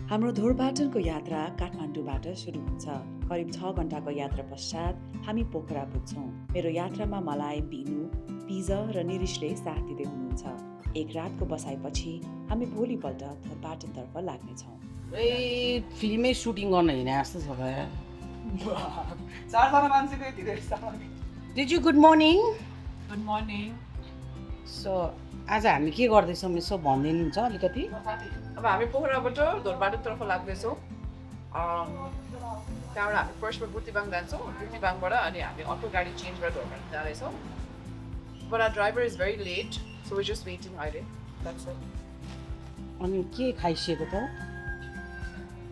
हाम्रो धोरपाटनको यात्रा काठमाडौँबाट सुरु हुन्छ। करिब 6 घण्टाको यात्रा पश्चात हामी पोखरा पुग्छौँ। मेरो यात्रामा मलाई बिनु, पिजा र निरिशले साथ दिँदै हुनुहुन्छ। एक रातको बसाइपछि हामी भोलिपल्ट धोरपाटनतर्फ लाग्नेछौँ। फिल्मै सुटिङ गर्न हिँडे जस्तो छ भाइ। चारजना मान्छेको यति धेरै दिजु good morning. Good morning. So आज हामी के गर्दैछौँ यसो भनिदिनुहुन्छ अलिकति? अब हामी पोखराबाट धोरपाटनतर्फ लाग्दैछौँ। त्यहाँबाट हामी फर्स्टमा बुर्तिबाङ जान्छौँ। बुर्तिबाङबाट अनि हामी अर्को गाडी चेन्ज गरेर धोरपाटन जाँदैछौँ। But our driver is very late, so we just waiting अहिले। That's it. अनि के खाइसकेको त?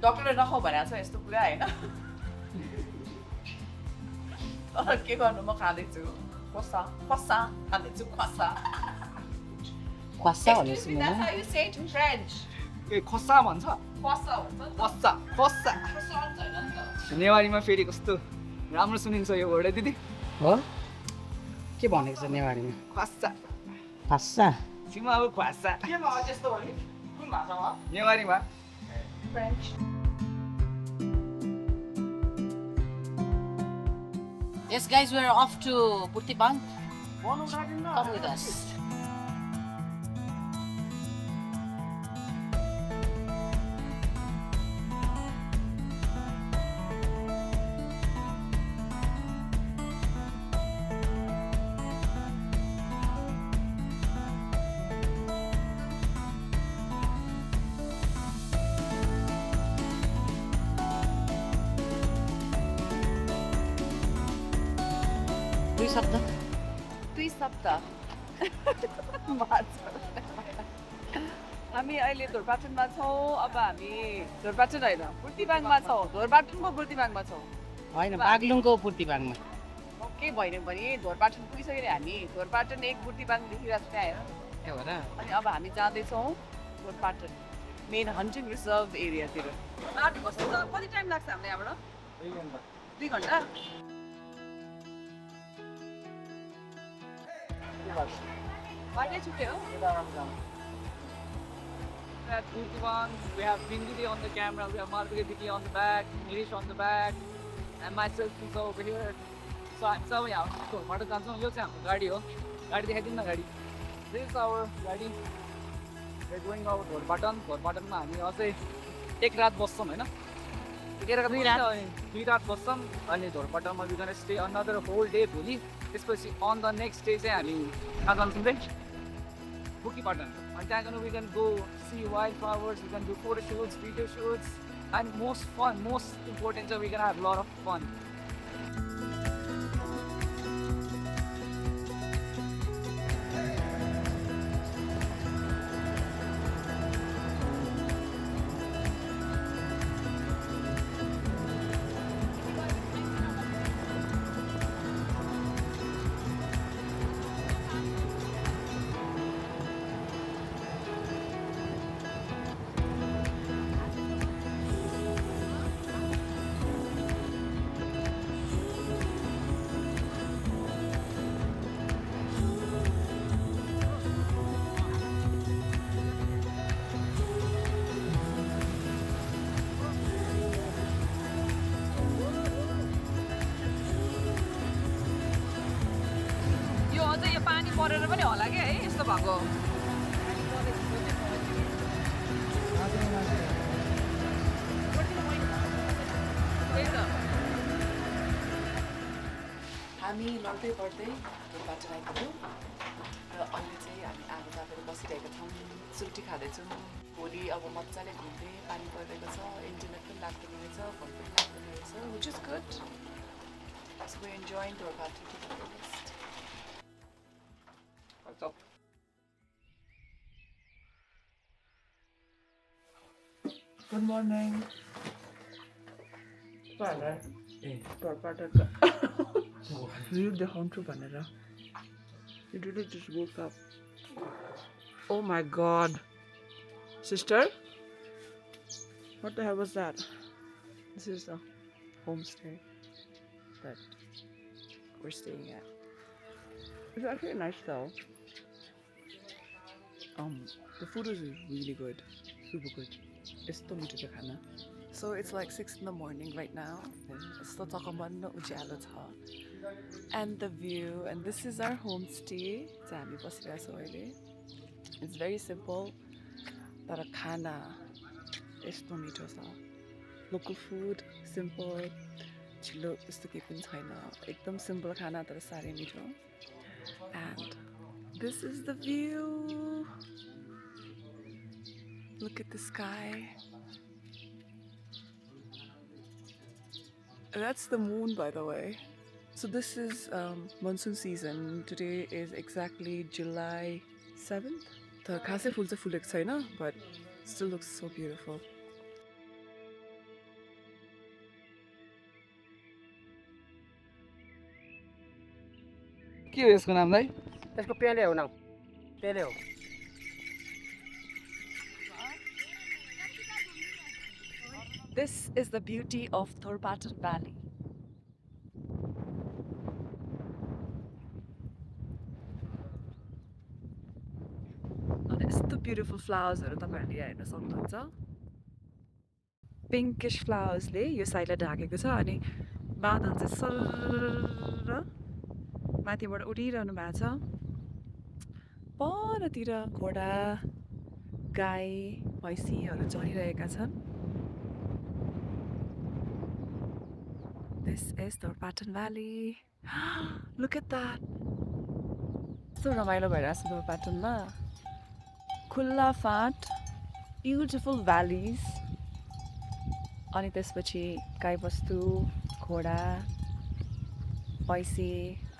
डक्टरले नखाऊ भनेको छ यस्तो कुरा होइन। तर के गर्नु, म खाँदैछु। खोसा खोसा खाँदैछु, खोसा। खुवासा भन्ने Excuse me, सुन्नु that's how you say it in French. ए खस्सा भन्छ खोसा भन्छ नि त। खस्सा खस्सा Croissant होइन नि त। नेवारीमा फेरि कस्तो राम्रो सुनिन्छ यो वर्ड दिदी। हो के भनेको छ नेवारीमा? खस्सा खुवासा सीमा अब खस्सा केमा हो त्यस्तो भने? कुन भाषामा? नेवारीमा French. Yes guys, we are off to Burtibang. Come with us. दुई शब्द दुई सप्ताह हामी अहिले धोरपाटनमा छौँ। अब हामी धोरपाटन होइन बुर्तिबाङमा छौँ। धोरपाटनको बुर्तिबाङमा छौँ। होइन बागलुङको बुर्तिबाङमा। के भएन भने धोरपाटन पुगिसक्यो हामी। धोरपाटन एक बुर्तिबाङ देखिरहेको छ त्यहाँ हेर। के भएर? अनि अब हामी जाँदैछौँ धोरपाटन मेन हन्टिङ रिजर्भ एरियातिर। बाटो कस्तो छ? कति टाइम लाग्छ हामीलाई यहाँबाट? 2 घन्टा। बाटै छुट्यो हो? At Burtibang, we have Bindidi on the camera, we have Marvika Diki on the back, Nirish on the back, and myself is over here. So I'm sorry, I'm going to go to the गाडी हो गाडी देखाइदिनु न गाडी This is our गाडी We're going over धोरपाटनमा हामी अझै एक रात बस्छौँ होइन दुई रात बस्छौँ अनि धोरपाटनमा we're gonna stay another whole day भोलि त्यसपछि on the next day चाहिँ हामी कहाँ जान्छौँ रे बुर्तिपाटन and त्यहाँ we can go see wildflowers, we can do photo shoots, video shoots and most important we can have a lot of fun. यो पानी परेर पनि होला क्या है यस्तो भएको। हामी लड्दै पढ्दै धोरपाटन आइपुग्यौँ र अहिले चाहिँ हामी आगो तापेर बसिरहेका छौँ। सुल्टी खाँदैछौँ। भोलि अब मजाले घुम्दै पानी परिरहेको छ। इन्टरनेट पनि लाग्दैन रहेछ, फोन पनि लाग्दैन रहेछ, which is good. So we're enjoying Dhorpatan to the fullest. What's up? Good morning. Dhorpatan view देखाउँछु भनेर You really just woke up. Oh my god. Sister? What the hell was that? This is a homestay that we're staying at. It's actually nice though. The food is really good. Super good. यस्तो मिठो थियो खाना. So it's like 6 in the morning right now. यस्तो चकमन्न उज्यालो छ. And the view, and this is our homestay. चाहिँ हामी बसिरहेको छौँ अहिले. It's very simple. तर खाना यस्तो मिठो छ. Local food, simple. छिलो त्यस्तो केही पनि छैन. एकदम simple खाना तर साह्रै मिठो. And this is the view. Look at the sky. That's the moon, by the way. So this is monsoon season. Today is exactly July 7th. The खासै फुल चाहिँ फुलेको छैन, but still looks so beautiful. के हो यसको नाम दाइ? त्यसको पेले हो नाम. पेले हो. This is the beauty of Thorbatan Valley. And यस्तो beautiful flowersहरु तपाईहरुले हेर्न सक्नुहुन्छ. Pinkish flowersले यो साइडलाई ढाकेको छ अनि बादल चाहिँ सरर माथिबाट उडिरहनु भएको छ. परतिर घोडा, गाई, भैँसीहरु चरिरहेका छन्. This is Thorbatan Valley. Look at that. So रमाइलो भइरहेछ Thorbatan-मा. खुल्ला फाँट, beautiful valleys. अनि त्यसपछि गाईबस्तु, घोडा, भैँसी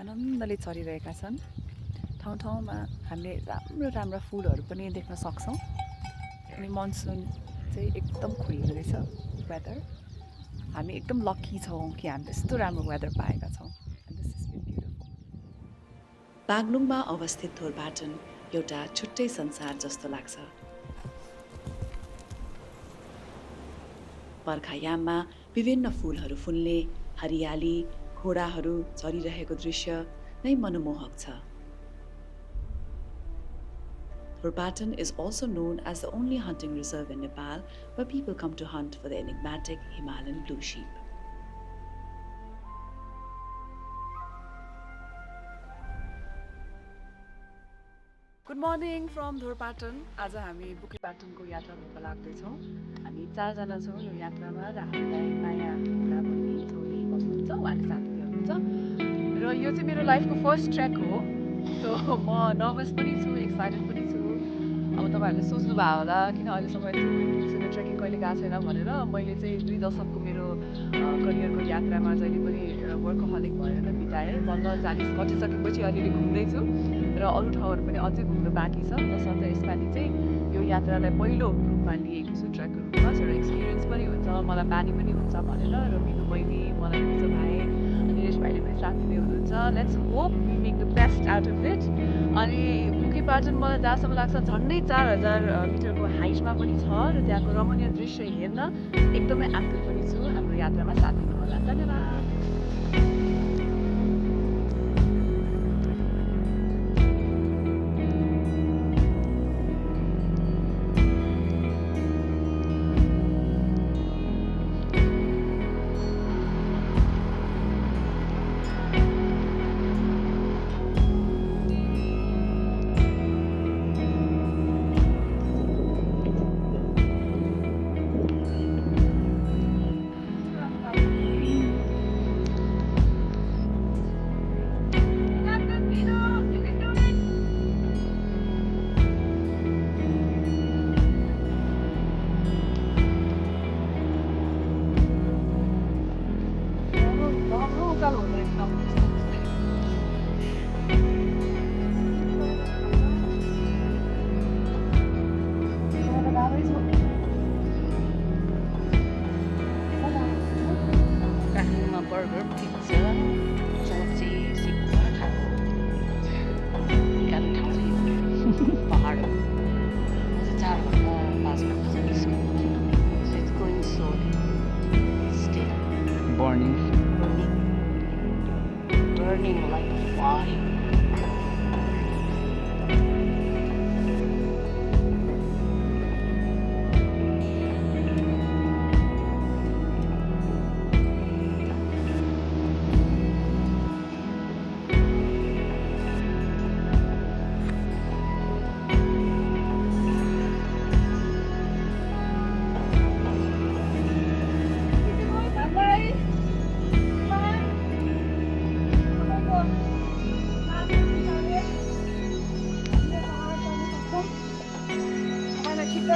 आनन्दले चरिरहेका छन्. ठाउँ ठाउँमा हामीले राम्रो राम्रो फुलहरू पनि देख्न सक्छौँ. अनि मनसुन चाहिँ एकदम खुलेको रहेछ वेदर. हामी एकदम लकी छौँ कि हामीले यस्तो राम्रो वेदर पाएका छौँ. And this has been beautiful. बागलुङमा अवस्थित थोरपाटन एउटा छुट्टै संसार जस्तो लाग्छ. बर्खायाममा विभिन्न फुलहरू फुल्ने, हरियाली, घोडाहरू चरिरहेको दृश्य नै मनमोहक छ. Thorbatan is also known as the only hunting reserve in Nepal where people come to hunt for the enigmatic Himalayan blue sheep. Good morning from Thorbatan. आज हामी बुकेपाटनको यात्रा गर्न लाग्दैछौँ. हामी 4 जना छौँ यो यात्रामा र हामीलाई माया बुढा बहिनी छोरी हुनुहुन्छ, उहाँले साथ दिनुहुन्छ. र यो चाहिँ मेरो लाइफको फर्स्ट ट्रेक हो. सो म नर्भस पनि छु, एक्साइटेड पनि छु. अब तपाईहरुले सोच्नु भयो होला किन अहिलेसम्म यस्तो ट्रेकिङ कहिले गएको छैन भनेर. मैले चाहिँ 2 दशकको मेरो करियरको यात्रामा जहिले पनि वर्कहलिक भएर बिताएँ. बल्ल 40 कटिसकेपछि अलिअलि घुम्दैछु र अरू ठाउँहरू पनि अझै घुम्नु बाँकी छ. तसर्थ यसपालि चाहिँ यो यात्रालाई पहिलो रूपमा लिएको छु ट्रेकको रूपमा. एउटा एक्सपिरियन्स पनि हुन्छ, मलाई बानी पनि हुन्छ भनेर. र मेरो बहिनी, मलाई मिसो भाइ, निलेश भाइले पनि साथ दिँदै हुनुहुन्छ. Let's hope we make the best out of it. अनि बुकेपाटन मलाई जहाँसम्म लाग्छ झन्डै 4000 मिटरको हाइटमा पनि छ र त्यहाँको रमणीय दृश्य हेर्न एकदमै आतुर पनि छु. हाम्रो यात्रामा साथ दिनु होला. धन्यवाद. burger, pizza, चौची, सिक्का खाएको निकाल्नु ठाउँ छ यो पहाड हो. अझै 4 घन्टा 5 घन्टा चाहिँ निस्क्यो. So it's going slowly. Still burning. burning like fire.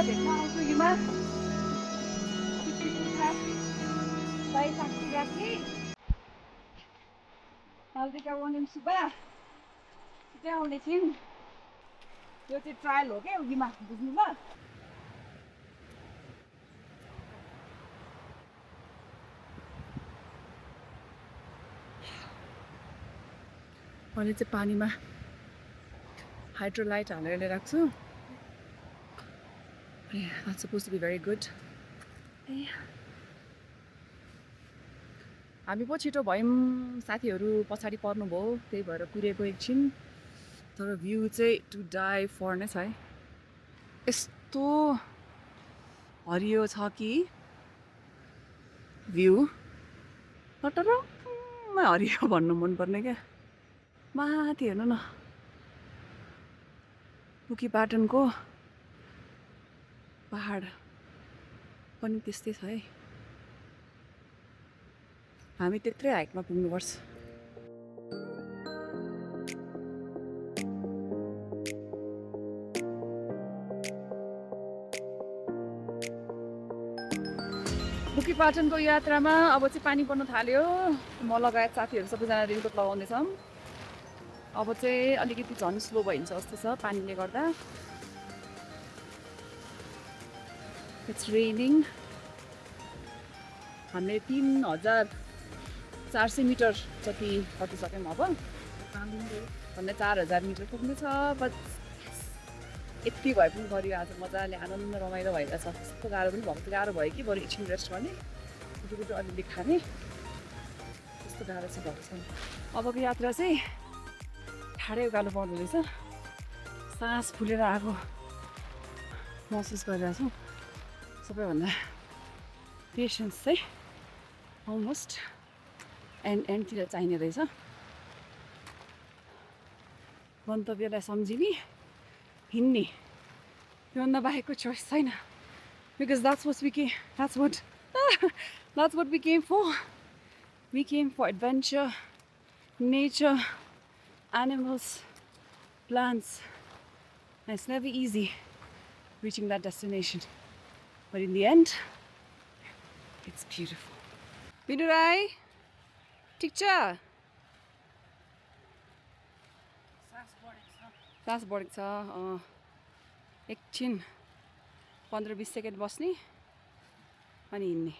भेट्न आउँछु हिमा मालविका वनिम सुब्बा छिटै आउने छिन् यो चाहिँ ट्रायल हो क्या उगीमा बुझ्नु ल मैले चाहिँ पानीमा हाइड्रोलाइट हालेर ल्याइरहेको छु That's supposed to be very good. हामी पो छिटो भयौँ साथीहरू पछाडि पर्नुभयो त्यही भएर कुरेको एकछिन तर भ्यू चाहिँ टु डाई फर नै छ है यस्तो हरियो छ कि भ्यू टटरमै हरियो भन्नु मनपर्ने क्या माथि हेर्नु न बुकीपाटनको पहाड पनि त्यस्तै छ है हामी त्यत्रै हाइटमा पुग्नुपर्छ बुकीपाटनको यात्रामा अब चाहिँ पानी पर्न थाल्यो म लगायत साथीहरू सबैजना रेनकोट लगाउँदैछौँ अब चाहिँ अलिकति झन् स्लो भइन्छ जस्तो छ पानीले गर्दा इट्स रेनिङ हामीले 3400 मिटर जति खटिसक्यौँ अब भन्दा 4000 मिटर पुग्नेछ बट यति भए पनि गऱ्यो आज मजाले आनन्द रमाइलो भइरहेछ यस्तो गाह्रो पनि भएको थियो गाह्रो भयो कि बरु एकछिन रेस्ट गर्ने गुटुगुटु अलिअलि खाने त्यस्तो गाह्रो चाहिँ भएको छैन अबको यात्रा चाहिँ ठाडै उकालो पर्दो रहेछ सास फुलेर आएको महसुस गरिरहेको छौँ सबैभन्दा पेसेन्स चाहिँ अलमोस्ट एन्डतिर चाहिने रहेछ गन्तव्यलाई सम्झिने हिँड्ने त्योभन्दा बाहेकको चोइस छैन because that's what we came for. We came for adventure, nature, animals, plants. And it's never easy reaching that destination. But in the end, it's beautiful. Binurai, ठिक छ सास बढेको छ एकछिन 15-20 सेकेन्ड बस्ने अनि हिँड्ने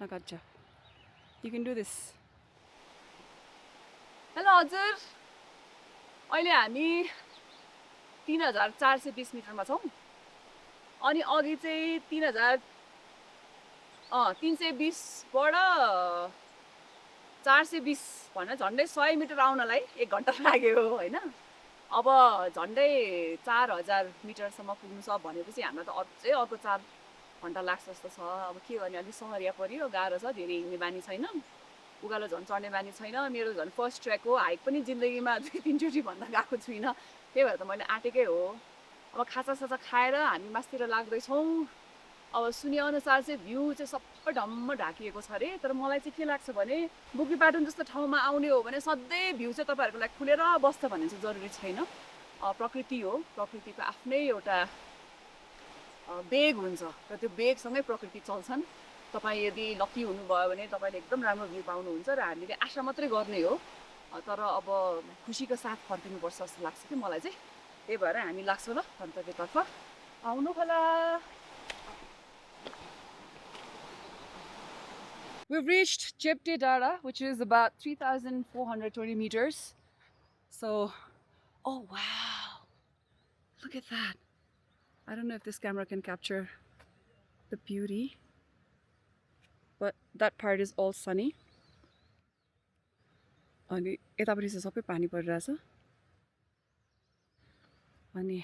नगर्छ you can do this hello हजुर अहिले हामी 3420 मिटरमा छौँ अनि अघि चाहिँ 320बाट 420 भन्न झन्डै 100 मिटर आउनलाई 1 घन्टा लाग्यो होइन अब झन्डै 4000 मिटरसम्म पुग्नु छ भनेपछि हामीलाई त अझै अर्को 4 घन्टा लाग्छ जस्तो छ अब के गर्ने अलिक सहरिया पऱ्यो गाह्रो छ धेरै हिँड्ने बानी छैन उकालो झन् चढ्ने बानी छैन मेरो झन् फर्स्ट ट्र्याक हो हाइक पनि जिन्दगीमा 2-3 चोटि भन्दा गएको छुइनँ त्यही भएर त मैले आँटेकै हो अब खाजासाजा खाएर हामी मासतिर लाग्दैछौँ अब सुनेअनुसार चाहिँ भ्यू चाहिँ सबै ढम्म ढाकिएको छ अरे तर मलाई चाहिँ के लाग्छ भने बुकीपाटन जस्तो ठाउँमा आउने हो भने सधैँ भ्यू चाहिँ तपाईँहरूको लागि खुलेर बस्छ भन्ने चाहिँ जरुरी छैन प्रकृति हो प्रकृतिको आफ्नै एउटा वेग हुन्छ र त्यो वेगसँगै प्रकृति चल्छन् तपाईँ यदि लकी हुनुभयो भने तपाईँले एकदम राम्रो भ्यू पाउनुहुन्छ र हामीले आशा मात्रै गर्ने हो तर अब खुसीको साथ फर्किनुपर्छ जस्तो लाग्छ कि मलाई चाहिँ त्यही भएर हामी लाग्छौँ ल गन्तव्यतर्फ आउनु होला We've reached Chepte Dara, which is about 3,420 meters. So, oh wow, look at that. I don't know if this camera can capture the beauty, but that part is all sunny. अनि यतापट्टि चाहिँ सबै पानी परिरहेछ अनि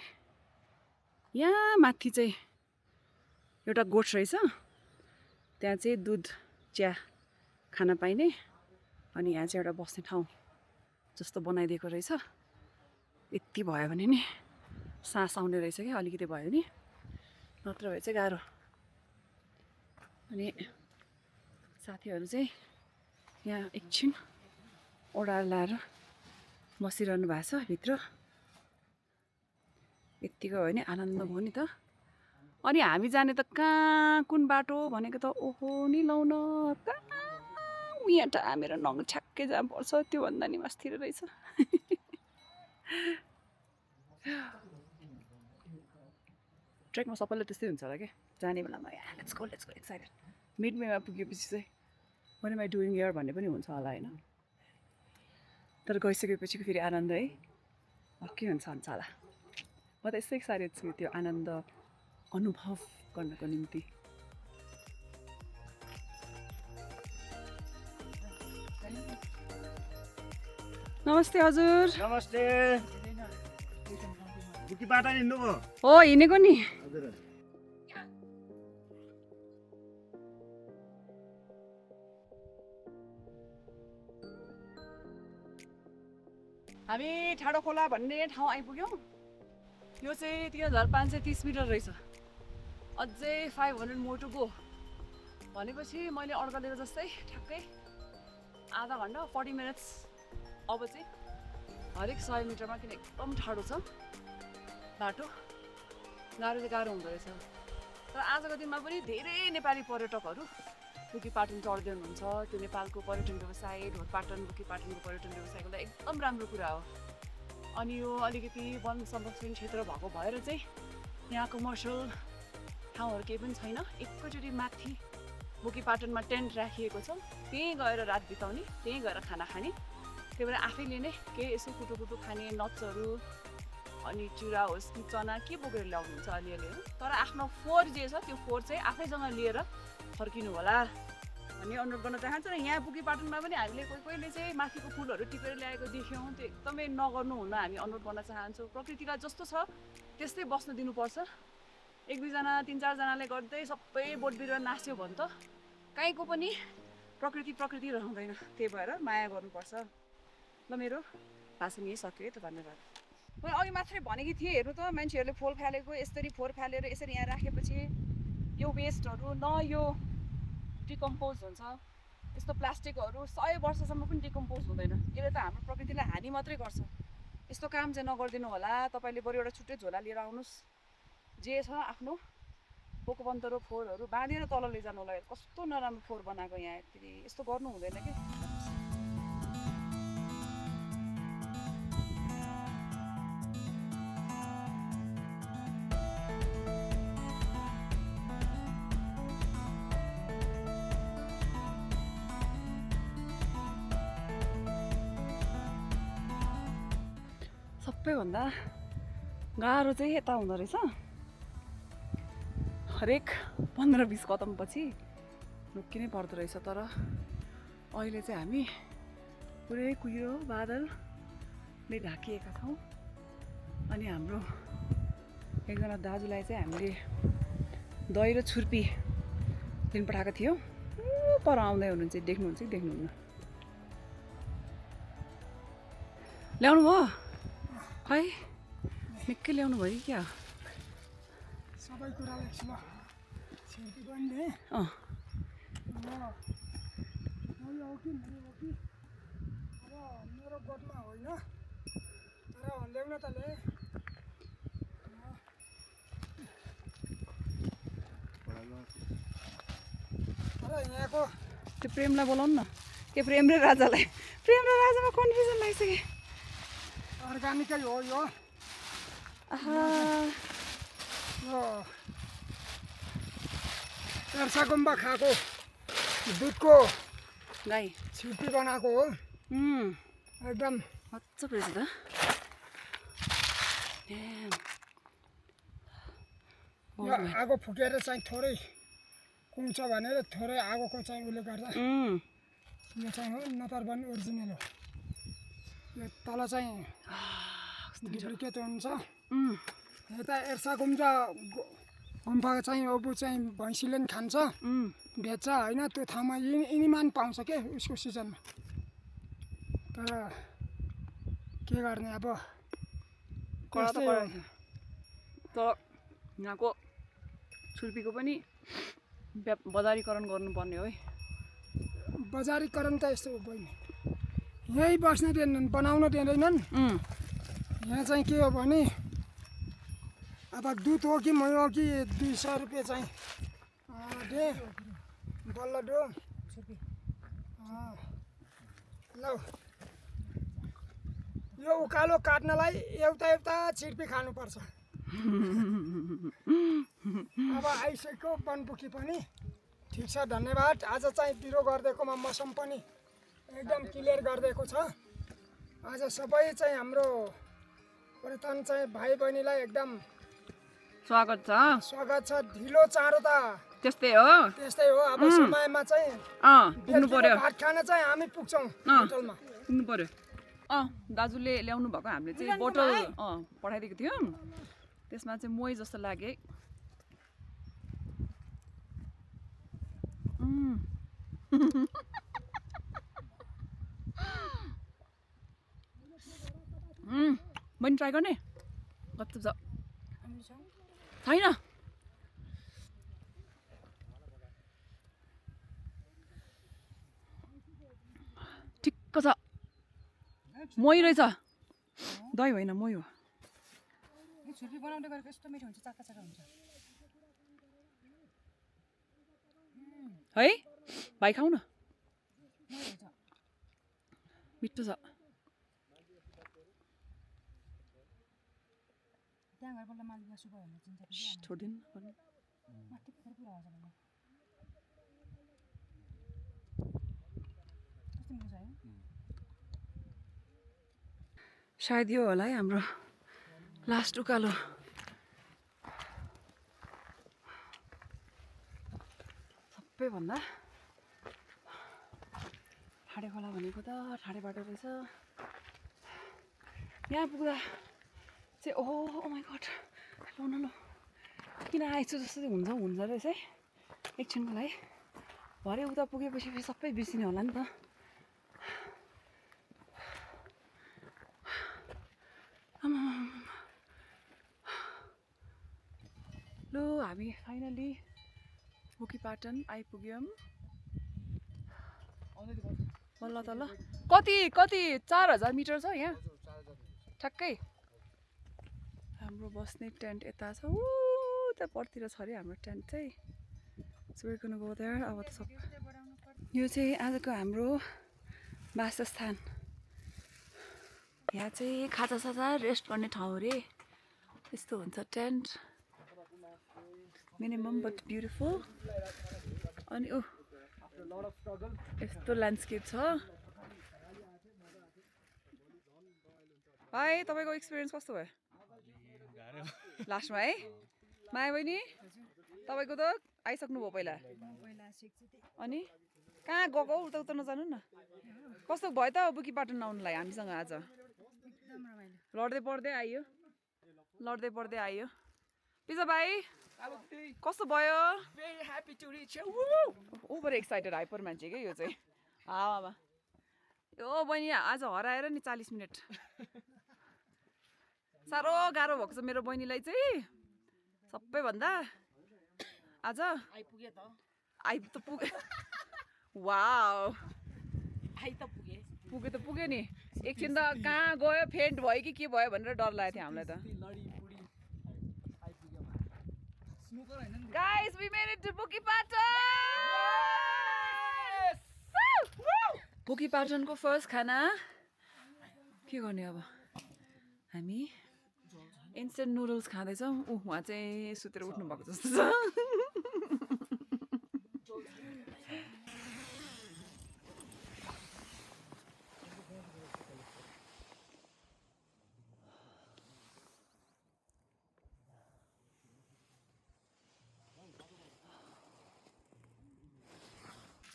यहाँ माथि चाहिँ एउटा गोठ रहेछ त्यहाँ चाहिँ दुध चिया खान पाइने अनि यहाँ चाहिँ एउटा बस्ने ठाउँ जस्तो बनाइदिएको रहेछ यति भयो भने नि सास आउने रहेछ क्या अलिकति भयो नि नत्र भए चाहिँ गाह्रो अनि साथीहरू चाहिँ यहाँ एकछिन ओडार लाएर बसिरहनु भएको छ भित्र यत्तिको हो भने आनन्द भयो नि त अनि हामी जाने त कहाँ कुन बाटो भनेको त ओहो नि लाउन कहाँ यहाँ मेरो नङ छ्याक्कै जहाँ पर्छ त्योभन्दा नि मास्तिर रहेछ ट्रेकमा सबैलाई त्यस्तै हुन्छ होला क्या जाने बेलामा लेट्स गो एक्साइटेड मिडवेमा पुगेपछि चाहिँ what am I doing here भन्ने पनि हुन्छ होला होइन तर गइसकेपछिको फेरि आनन्द है के हुन्छ होला म त यस्तै एक्साइटेड छु त्यो आनन्द अनुभव गर्नको निम्ति नमस्ते हजुर नमस्ते बुकी बाटा हिँड्नुभयो हो हिँडेको नि हजुर हामी ठाडो खोला भन्ने ठाउँ आइपुग्यौँ यो चाहिँ 3530 मिटर रहेछ अझै 500 मोर टु गो भनेपछि मैले अड्कलेर जस्तै ठ्याक्कै आधा घन्टा 40 मिनट्स अब चाहिँ हरेक 100 मिटरमा किन एकदम ठाडो छ बाटो गाह्रो चाहिँ गाह्रो हुँदो रहेछ तर आजको दिनमा पनि धेरै नेपाली पर्यटकहरू बुकीपाटन चढ्दै हुनुहुन्छ त्यो नेपालको पर्यटन व्यवसाय ढोरपाटन बुकीपाटनको पर्यटन व्यवसायको लागि एकदम राम्रो कुरा हो अनि यो अलिकति वन संरक्षण क्षेत्र भएको भएर चाहिँ यहाँ कमर्सियल ठाउँहरू केही पनि छैन एकैचोटि माथि बुकीपाटनमा टेन्ट राखिएको छ त्यहीँ गएर रात बिताउने त्यहीँ गएर खाना खाने त्यही भएर आफैले नै केही यसो कुटुकुटु खाने नट्सहरू अनि चुरा होस् कि चना के बोकेर ल्याउनुहुन्छ अलिअलि तर आफ्नो फोहोर जे छ त्यो फोहोर चाहिँ आफैसँग लिएर फर्किनु होला भन्ने अनुरोध गर्न चाहन्छु र यहाँ बुकीपाटनमा पनि हामीले कोहीले चाहिँ माथिको फुलहरू टिपेर ल्याएको देख्यौँ त्यो एकदमै नगर्नु हुन हामी अनुरोध गर्न चाहन्छौँ प्रकृतिलाई जस्तो छ त्यस्तै बस्न दिनुपर्छ एक दुईजना 3-4जनाले गर्दै सबै बोट बिरुवा नास्यो भने त कहीँको पनि प्रकृति रहँदैन त्यही भएर माया गर्नुपर्छ ल मेरो भाषण यही सक्यो है त धन्यवाद मैले अघि मात्रै भनेकी थिएँ हेर्नु त मान्छेहरूले फोहोर फालेको यसरी फोहोर फालेर यसरी यहाँ राखेपछि यो वेस्टहरू न यो डिकम्पोज हुन्छ यस्तो प्लास्टिकहरू 100 वर्षसम्म पनि डिकम्पोज हुँदैन यसले त हाम्रो प्रकृतिलाई हानि मात्रै गर्छ यस्तो काम चाहिँ नगरिदिनु होला तपाईँले बरु एउटा छुट्टै झोला लिएर आउनुहोस् जे छ आफ्नो बोकोबन्तरो फोहोरहरू बाँधेर तल लैजानु होला कस्तो नराम्रो फोहोर बनाएको यहाँ फेरि यस्तो गर्नु हुँदैन कि सबैभन्दा गाह्रो चाहिँ यता हुँदो रहेछ हरेक 15-20 कदमपछि रोकिनै पर्दो रहेछ तर अहिले चाहिँ हामी पुरै कुहिरो बादलले ढाकिएका छौँ अनि हाम्रो एकजना दाजुलाई चाहिँ हामीले दही र छुर्पी दिन पठाएको थियौँ पर आउँदै हुनुहुन्छ देख्नुहुन्छ कि देख्नुहुन्न ल्याउनु भयो खै निकै ल्याउनु भयो क्या सबै कुरा लेख्छु ल छिर्पी पनि ले अँ यो हो कि अब मेरो गोठमा होइन तर ल्याउन त ले तर यहाँको त्यो प्रेमलाई बोलाउनु न के प्रेम र राजामा कन्फ्युजन लागिसक्यो अर्ग्यानिकै हो यो यो एर्सागुम्बा खाएको दुधको गाई छिर्पी बनाएको हो एकदम मजा परेछ त यो आगो फुकेर चाहिँ थोरै कुन्छ भनेर थोरै आगोको चाहिँ उसले गर्दा यो चाहिँ हो नतर्बन ओरिजिनल हो यो तल चाहिँ डुप्लिकेट हुन्छ यता एर्सागुम्बा गुम्बा चाहिँ अब चाहिँ भैँसीले पनि खान्छ बेच्छ होइन त्यो ठाउँमा यिनीमा पनि पाउँछ के उसको सिजनमा तर के गर्ने अब कडा त तर यहाँको छुर्पीको पनि बजारीकरण गर्नुपर्ने हो है बजारीकरण त यस्तो हो बहिनी यहीँ बस्न दिँदैनन् बनाउन दिँदैनन् यहाँ चाहिँ के हो भने अब दुध हो कि मही हो कि 200 रुपियाँ चाहिँ दे बल्ल डो ल यो उकालो काट्नलाई एउटा छिर्पी खानुपर्छ अब आइसक्यो बनपुकी पनि ठिक छ धन्यवाद आज चाहिँ पिरो गरिदिएकोमा मौसम पनि एकदम क्लियर गरिदिएको छ आज सबै चाहिँ हाम्रो पर्यटन चाहिँ भाइ बहिनीलाई एकदम स्वागत छ स्वागत छ ढिलो चाँडो त त्यस्तै हो त्यस्तै हो अब समयमा चाहिँ पुग्नु पर्यो भात खान चाहिँ हामी पुग्छौँ होटलमा पुग्नु पर्यो दाजुले ल्याउनु भएको हामीले चाहिँ बोतल पठाइदिएको थियौँ त्यसमा चाहिँ मोही जस्तो लाग्यो है बहिनी ट्राई गर्ने कस्तो छ छैन ठिक्क छ मोही रहेछ दही होइन मोही हो छुर्पी बनाउँदै गरेको यस्तो मिठो हुन्छ चाका चाका हुन्छ है भाइ खाऊ न मिठो छ त्यहाँ गएर बल्ल मालिकलाई सुपर भन्ने चिन्छ छोडिदिनु माथि पुरा पुरा आउँछ मलाई कस्तो मिठो छ है सायद यो होला है हाम्रो लास्ट उकालो सबैभन्दा ठाडे खोला भनेको त ठाडे बाटो रहेछ यहाँ पुग्दा चाहिँ ओ माई गड ल न किन आएछु जस्तो चाहिँ हुन्छ रहेछ है एकछिनको लागि भरे उता पुगेपछि फेरि सबै बिर्सिने होला नि त ल हामी फाइनली बुकीपाटन आइपुग्यौँ बल्ल तल कति 4000 मिटर छ यहाँ ठ्याक्कै हाम्रो बस्ने टेन्ट यता छ उता परतिर छ अरे हाम्रो टेन्ट चाहिँ सुर्कनु गयो त्यहाँ अब त सब यो चाहिँ आजको हाम्रो वासस्थान यहाँ चाहिँ खाजासाजा रेस्ट गर्ने ठाउँ अरे यस्तो हुन्छ टेन्ट मिनिमम बट ब्युटिफुल अनि यस्तो ल्यान्डस्केप छ भाइ तपाईँको एक्सपिरियन्स कस्तो भयो लास्टमा है माया बहिनी तपाईँको त आइसक्नु भयो पहिला अनि कहाँ गएको उता उता नजानु न कस्तो भयो त बुकीपाटन आउनुलाई हामीसँग आज लड्दै पढ्दै आइयो पिजा भाइ कस्तो भयो ओभर एक्साइटेड हाइपर मान्छे क्या यो चाहिँ हावामा यो बहिनी आज हराएर नि 40 मिनट साह्रो गाह्रो भएको छ मेरो बहिनीलाई चाहिँ सबैभन्दा आज पुगे वाउ पुग्यो नि एकछिन त कहाँ गयो फेन्ट भयो कि के भयो भनेर डर लागेको थियो हामीलाई त Guys, we made it to Bukipatan! Yes! बुकीपाटनको फर्स्ट खाना के गर्ने अब हामी इन्स्टेन्ट नुडल्स खाँदैछौँ उहाँ चाहिँ सुतेर उठ्नु भएको जस्तो छ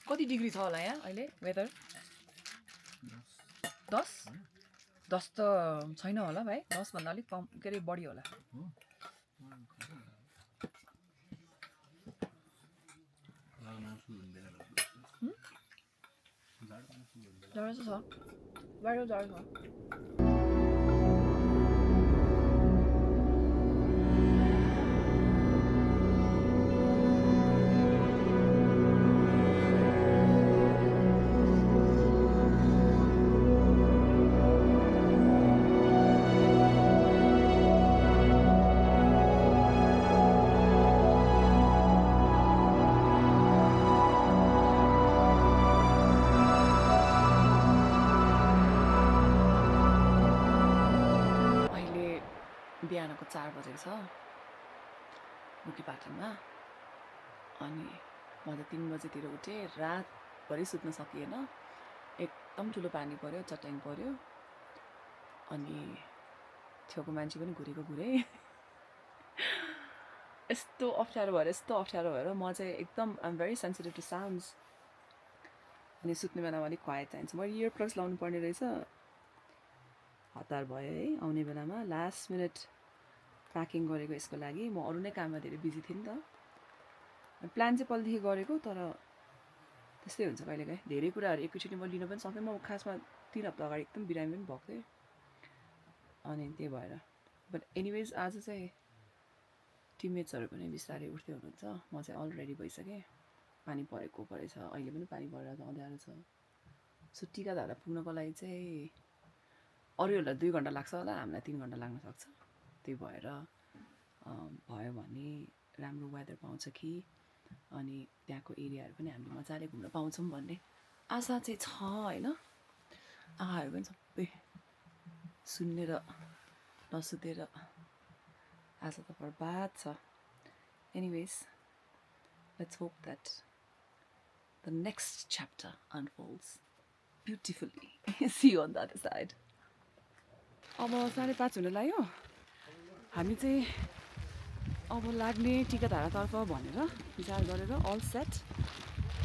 कति डिग्री छ होला यहाँ अहिले वेदर 10 त छैन होला भाइ 10 भन्दा अलिक कम के अरे बढी होला जाडो छ बाहिर जाडो छ बिहानको 4 बजेको छ मुखीपाटनमा अनि म त 3 बजेतिर उठेँ रातभरि सुत्न सकिएन एकदम ठुलो पानी पर्यो चट्याङ पर्यो अनि छेउको मान्छे पनि घुरेको घुरे यस्तो अप्ठ्यारो भएर म चाहिँ एकदम I am very sensitive to sounds अनि सुत्ने बेलामा अलिक क्वाइट चाहिन्छ मैले इयर प्लग्स लाउनु पर्ने रहेछ हतार भयो है आउने बेलामा लास्ट मिनट प्याकिङ गरेको यसको लागि म अरू नै काममा धेरै बिजी थिएँ नि त प्लान चाहिँ पहिलेदेखि गरेको तर त्यस्तै हुन्छ कहिलेकाहीँ धेरै कुराहरू एकैचोटि म लिन पनि सक्दैन म खासमा 3 हप्ता अगाडि एकदम बिरामी पनि भएको थिएँ अनि त्यही भएर बट एनिवेज आज चाहिँ टिममेट्सहरू पनि बिस्तारै उठ्दै हुनुहुन्छ म चाहिँ अलरेडी भइसकेँ पानी परेको परेछ अहिले पनि पानी परेर अँध्यारो छ सो टिकाधारा पुग्नको लागि चाहिँ अरूहरूलाई 2 घन्टा लाग्छ होला हामीलाई 3 घन्टा लाग्न सक्छ त्यही भएर भयो भने राम्रो वेदर पाउँछ कि अनि त्यहाँको एरियाहरू पनि हामीले मजाले घुम्न पाउँछौँ भन्ने आशा चाहिँ छ होइन आँखाहरू पनि सबै सुन्नेर नसुतेर आज त बर्बाद छ anyways let's hope that the next chapter unfolds beautifully see on the other side अब 5:30 हुन लाग्यो हामी चाहिँ अब लाग्ने टिकाधारातर्फ भनेर विचार गरेर all set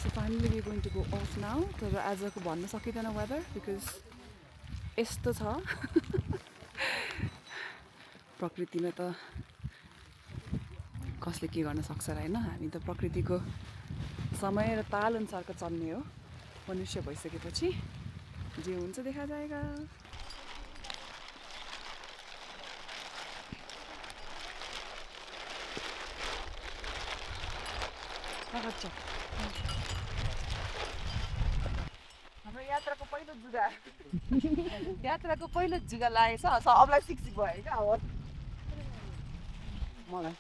so finally we going to go off now तर आजको भन्न सकिँदैन वेदर बिकज यस्तो छ प्रकृतिमा त कसले के गर्न सक्छ र होइन हामी त प्रकृतिको समय र ताल अनुसारको चल्ने हो मनुष्य भइसकेपछि जे हुन्छ देखा जाएगा हाम्रो यात्राको पहिलो जुगा लागेछ सबलाई सिक्सिक भयो क्या अब मलाई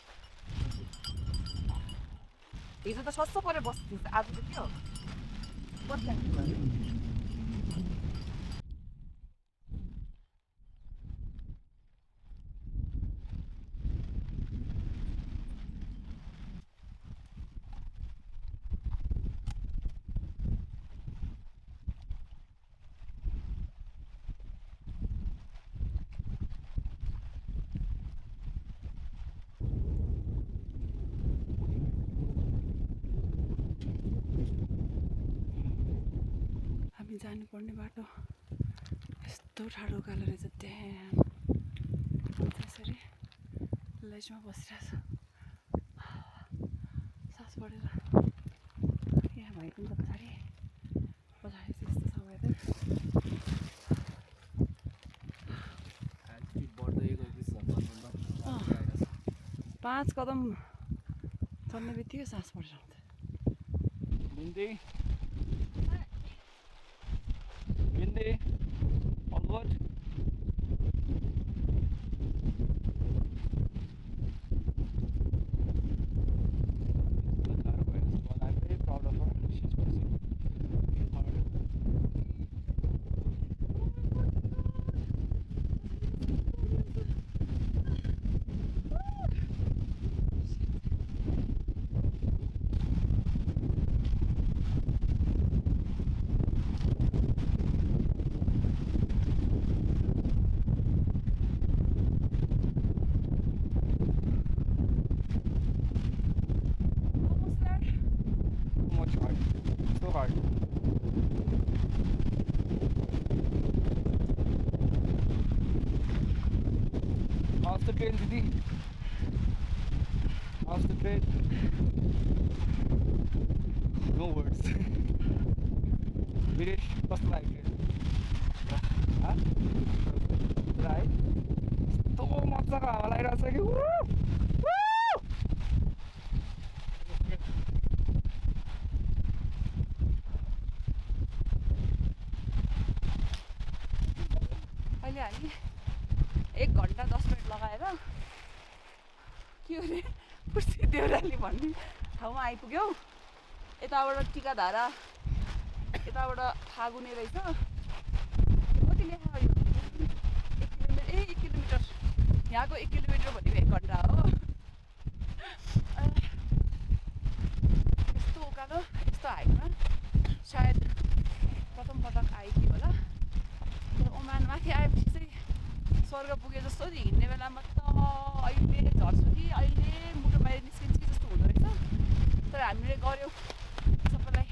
हिजो त सस्तो पऱ्यो बस्नु आज त के हो जानुपर्ने बाटो यस्तो ठाडो उकालो रहेछ त्यहाँ त्यसरी लजमा बसिरहेछ सास बढेर यहाँ भएको नि त पछाडि चाहिँ यस्तो छ वेदर 5 कदम चल्ने बित्तिकै सास बढेर आउँछ Windy, onward. I'm very proud of her. She's pushing hard. How's the train, Didi? How's the train? No words. Virish, what's like it? Huh? Right? So much of a light outside. Woo! Woo! अहिले हामी 1 घन्टा 10 minute लगाएर के अरे पुर्सी देउराली भन्ने ठाउँमा आइपुग्यौँ यताबाट टिकाधारा यताबाट फागुने रहेछ कति लेखा 1 किलोमिटर यहाँको 1 किलोमिटर भिडियो भनेको 1 घन्टा हो यस्तो उकालो यस्तो हाइटमा सायद प्रथम पटक आएकी होला तर ओमान माथि आएपछि चाहिँ स्वर्ग पुगे जस्तो नि हिँड्ने बेलामा त अहिले झर्छु कि अहिले मुटु बाहिर निस्किन्छ कि जस्तो हुँदो रहेछ तर हामीले गऱ्यौँ सबैलाई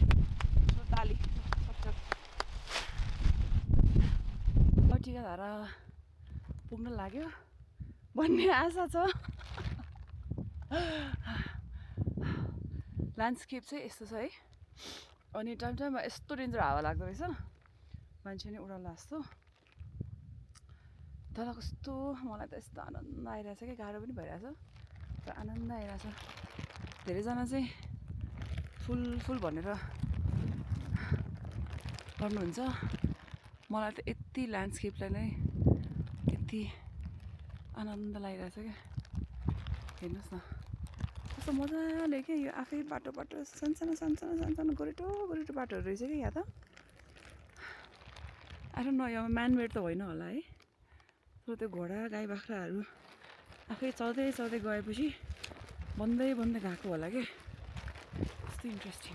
ताली टिकाधारा पुग्न लाग्यो भन्ने आशा छ ल्यान्डस्केप चाहिँ यस्तो छ है अनि टाइम टाइममा यस्तो डेन्जर हावा लाग्दो रहेछ मान्छे नै उडाउला जस्तो तर कस्तो मलाई त यस्तो आनन्द आइरहेछ कि गाह्रो पनि भइरहेछ तर आनन्द आइरहेछ धेरैजना चाहिँ फुल भनेर गर्नुहुन्छ मलाई त यति ल्यान्डस्केपलाई नै यति आनन्द लागिरहेछ क्या हेर्नुहोस् न कस्तो मजाले क्या यो आफै बाटो सानो गोरेटो बाटोहरू रहेछ क्या यहाँ त आई डोन्ट नो यो म्यानमेड त होइन होला है तर त्यो घोडा गाई बाख्राहरू आफै चल्दै गएपछि बन्दै गएको होला क्या कस्तो इन्ट्रेस्टिङ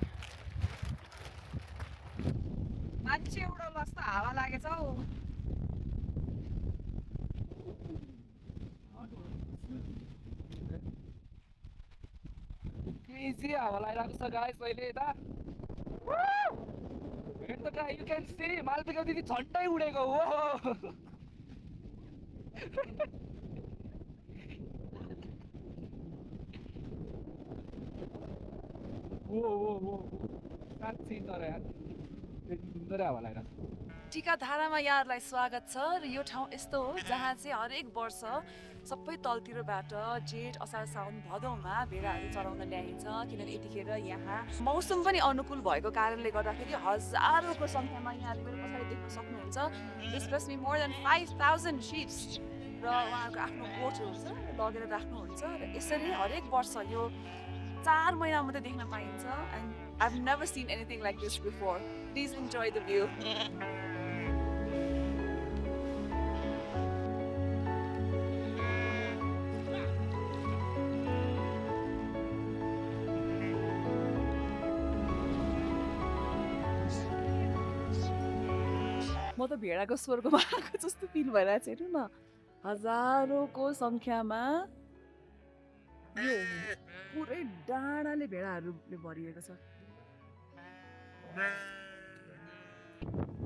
मान्छे उडाउला जस्तो हावा लागेछ हौ क्रेजी हावा लागिरहेको छ गाइस अहिले यता हेर्नु त guys you can see Malavika दिदी झन्डै उडेको हो वो साँच्चै तर यार सुन्दर हावा लागिरहेको छ टिकाधारामा यहाँहरूलाई स्वागत छ र यो ठाउँ यस्तो हो जहाँ चाहिँ हरेक वर्ष सबै तलतिरबाट जेठ असार साउन भदौमा भेडाहरू चराउन ल्याइन्छ किनभने यतिखेर यहाँ मौसम पनि अनुकूल भएको कारणले गर्दाखेरि हजारौँको सङ्ख्यामा यहाँले मेरो पछाडि देख्न सक्नुहुन्छ स्पेसली मोर देन 5,000 शिप्स र उहाँहरूको आफ्नो गोठहरू छ लगेर राख्नुहुन्छ र यसरी हरेक वर्ष यो 4 महिना मात्रै देख्न पाइन्छ and I've never seen anything like this before. Please enjoy the view. म त भेडाको स्वरको आएको जस्तो फिल भइरहेको छ हेर्नु न हजारौँको सङ्ख्यामा यो पुरै डाँडाले भेडाहरूले भरिएको छ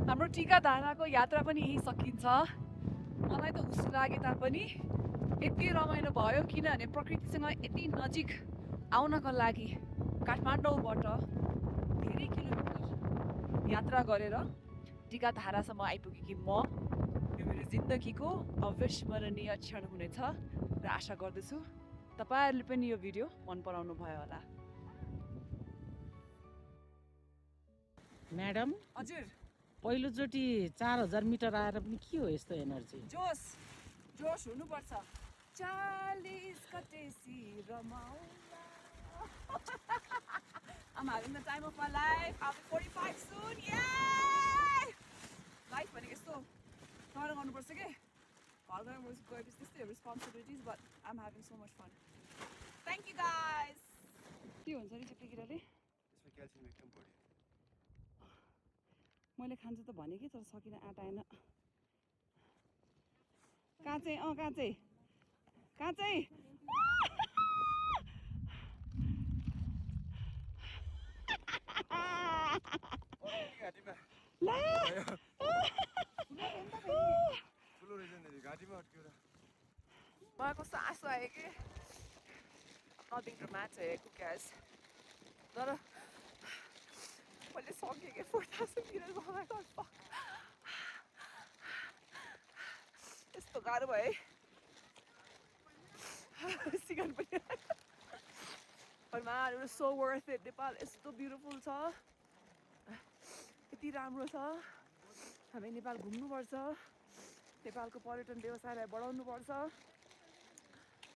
हाम्रो टिकाधाराको यात्रा पनि यही सकिन्छ मलाई त खुसी लागे तापनि यति रमाइलो भयो किनभने प्रकृतिसँग यति नजिक आउनको लागि काठमाडौँबाट धेरै किलोमिटर यात्रा गरेर टिकाधारासम्म आइपुगेकी म यो मेरो जिन्दगीको अविस्मरणीय क्षण हुनेछ र आशा गर्दछु तपाईहरुले पनि यो भिडियो मन पराउनु भयो होला म्याडम हजुर पहिलोचोटि 4000 मिटर आएर पनि के हो यस्तो एनर्जी जोश हुनुपर्छ 40 courtesy रमाउला I'm having the time of my life. I'll be 45 soon. Yay! Life भनेको यस्तो तर गर्नुपर्छ के घर गएपछि त्यस्तै responsibilities but I'm having so much fun. Thank you guys. के हुन्छ नि चिप्ली किराले यसमा क्याल्सियम एकदम बढी मैले खान्छु त भने कि तर सकिन आटाएन काँचै घाँटीमा ला ठुलो रहेछ नि घाँटीमा अड्क्यो र मलाई कस्तो आँसु आयो कि nothing dramatic, who cares? तर मैले सकेँ कि 4,000 meters, oh my god, fuck. यस्तो गाह्रो भयो है सिगन पनि but man, it was so worth it. Nepal यस्तो beautiful छ यति राम्रो छ हामी नेपाल घुम्नुपर्छ नेपालको पर्यटन व्यवसायलाई बढाउनुपर्छ